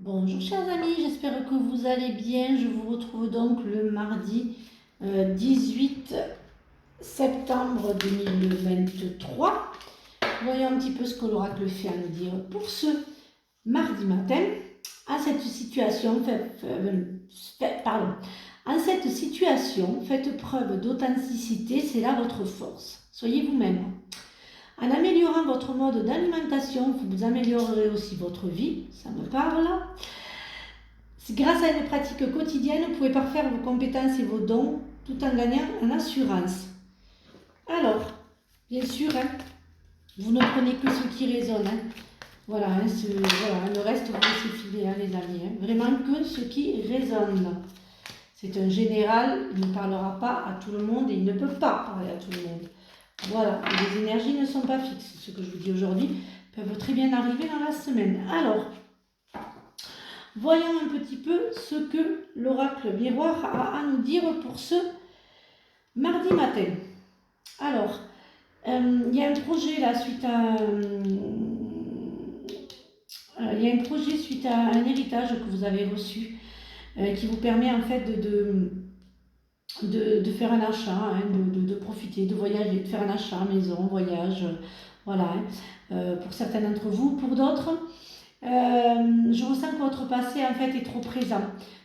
Bonjour chers amis, j'espère que vous allez bien. Je vous retrouve donc le mardi 18 septembre 2023. Voyons un petit peu ce que l'oracle fait à nous dire pour ce mardi matin. En cette situation, faites preuve d'authenticité, c'est là votre force. Soyez vous-même. En améliorant votre mode d'alimentation, vous améliorerez aussi votre vie, ça me parle. Grâce à une pratique quotidienne, vous pouvez parfaire vos compétences et vos dons tout en gagnant en assurance. Alors, bien sûr, vous ne prenez que ce qui résonne. Voilà, le reste, vous laissez filer, les amis. Vraiment que ce qui résonne. C'est un général, il ne parlera pas à tout le monde et il ne peut pas parler à tout le monde. Voilà, les énergies ne sont pas fixes. Ce que je vous dis aujourd'hui peuvent très bien arriver dans la semaine. Alors, voyons un petit peu ce que l'oracle miroir a à nous dire pour ce mardi matin. Alors, il y a un projet là suite à un héritage que vous avez reçu qui vous permet en fait de faire un achat, de profiter, de voyager, de faire un achat, maison, voyage, voilà, pour certains d'entre vous. Pour d'autres, je ressens que votre passé en fait est trop présent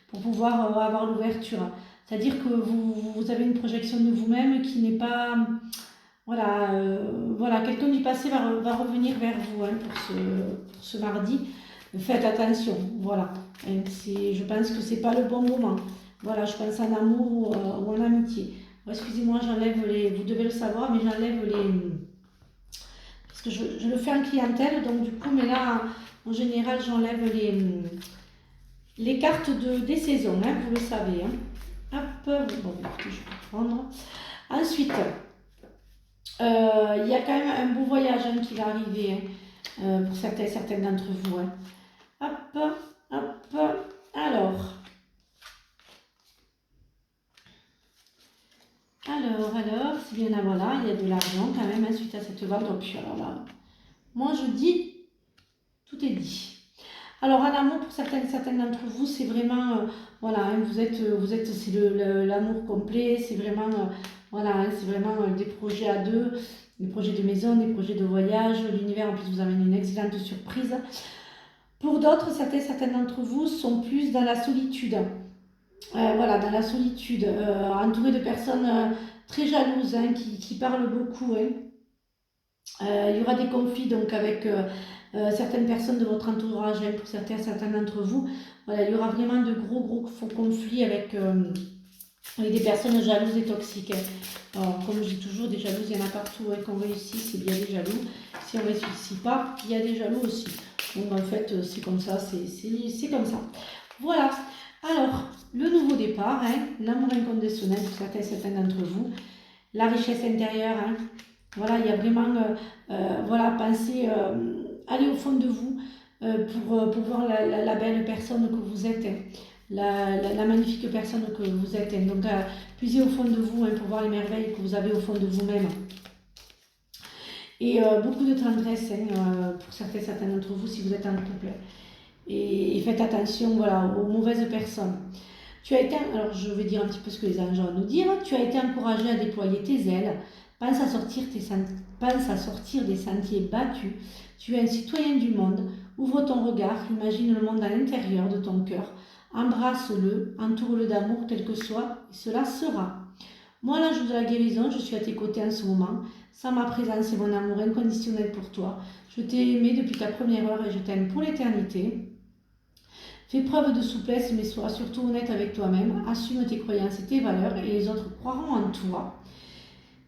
pour pouvoir avoir l'ouverture. C'est-à-dire que vous avez une projection de vous-même qui n'est pas... Voilà, quelqu'un du passé va revenir vers vous pour ce mardi. Faites attention, voilà. Je pense que c'est pas le bon moment. Voilà, je pense en amour ou en amitié. Excusez-moi, j'enlève les... Vous devez le savoir, mais j'enlève les... Parce que je le fais en clientèle, donc du coup, mais là, en général, j'enlève les cartes des saisons, vous le savez. Hop, bon, écoutez, je vais prendre. Ensuite, il y a quand même un beau voyage qui va arriver pour certains d'entre vous. Hop, hop, alors, c'est bien là, voilà, il y a de l'argent quand même suite à cette vente. Puis alors là, moi je dis, tout est dit. Alors en amour, pour certains d'entre vous, c'est vraiment, c'est l'amour complet, c'est vraiment, c'est vraiment des projets à deux, des projets de maison, des projets de voyage, l'univers en plus vous amène une excellente surprise. Pour d'autres, certains d'entre vous sont plus dans la solitude, dans la solitude, entourés de personnes très jalouses, qui parlent beaucoup. Il y aura des conflits donc avec certaines personnes de votre entourage, pour certains d'entre vous. Voilà, il y aura vraiment de gros conflits avec des personnes jalouses et toxiques. Alors, comme je dis toujours, des jalouses, il y en a partout. Qu'on réussisse, il y a des jaloux. Si on ne réussit pas, il y a des jaloux aussi. Donc en fait, c'est comme ça, c'est comme ça. Voilà. Alors, le nouveau départ, l'amour inconditionnel pour certains d'entre vous, la richesse intérieure, voilà, il y a vraiment, pensez, aller au fond de vous pour voir la belle personne que vous êtes, la magnifique personne que vous êtes. Donc, puisez au fond de vous pour voir les merveilles que vous avez au fond de vous-même. Et beaucoup de tendresse pour certains d'entre vous si vous êtes en couple. Et faites attention, aux mauvaises personnes. Tu as été, alors je vais dire un petit peu ce que les anges ont à nous dire. Tu as été encouragé à déployer tes ailes. Pense à sortir des sentiers battus. Tu es un citoyen du monde. Ouvre ton regard, imagine le monde à l'intérieur de ton cœur. Embrasse-le, entoure-le d'amour, quel que soit, et cela sera. Moi, l'ange de la guérison, je suis à tes côtés en ce moment. Sans ma présence et mon amour inconditionnel pour toi, je t'ai aimé depuis ta première heure et je t'aime pour l'éternité. Fais preuve de souplesse, mais sois surtout honnête avec toi-même. Assume tes croyances et tes valeurs, et les autres croiront en toi.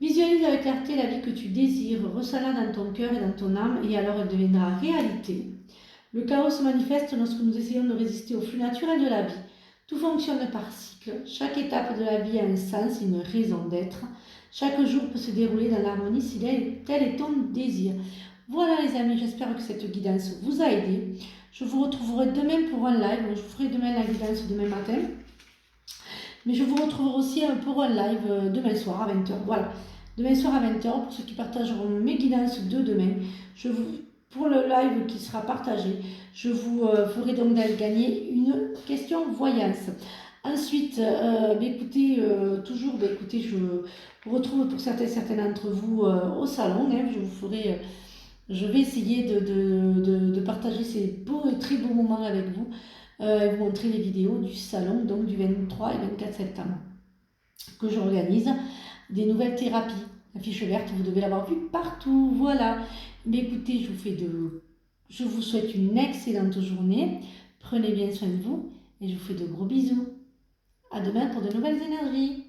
Visualise avec clarté la vie que tu désires, ressens-la dans ton cœur et dans ton âme, et alors elle deviendra réalité. Le chaos se manifeste lorsque nous essayons de résister au flux naturel de la vie. Tout fonctionne par cycle. Chaque étape de la vie a un sens et une raison d'être. Chaque jour peut se dérouler dans l'harmonie si tel est ton désir. Voilà les amis, j'espère que cette guidance vous a aidé. Je vous retrouverai demain pour un live. Je vous ferai demain la guidance demain matin. Mais je vous retrouverai aussi pour un live demain soir à 20h. Voilà. Demain soir à 20h, pour ceux qui partageront mes guidances de demain, pour le live qui sera partagé, je vous ferai donc gagner une question voyance. Ensuite, écoutez, toujours, écoutez, je vous retrouve pour certains d'entre vous au salon. Hein, je vais essayer de partager ces beaux et très beaux moments avec vous et vous montrer les vidéos du salon, donc du 23 et 24 septembre, que j'organise des nouvelles thérapies. La fiche verte, vous devez l'avoir vue partout. Voilà. Mais écoutez, je vous souhaite une excellente journée. Prenez bien soin de vous et je vous fais de gros bisous. À demain pour de nouvelles énergies.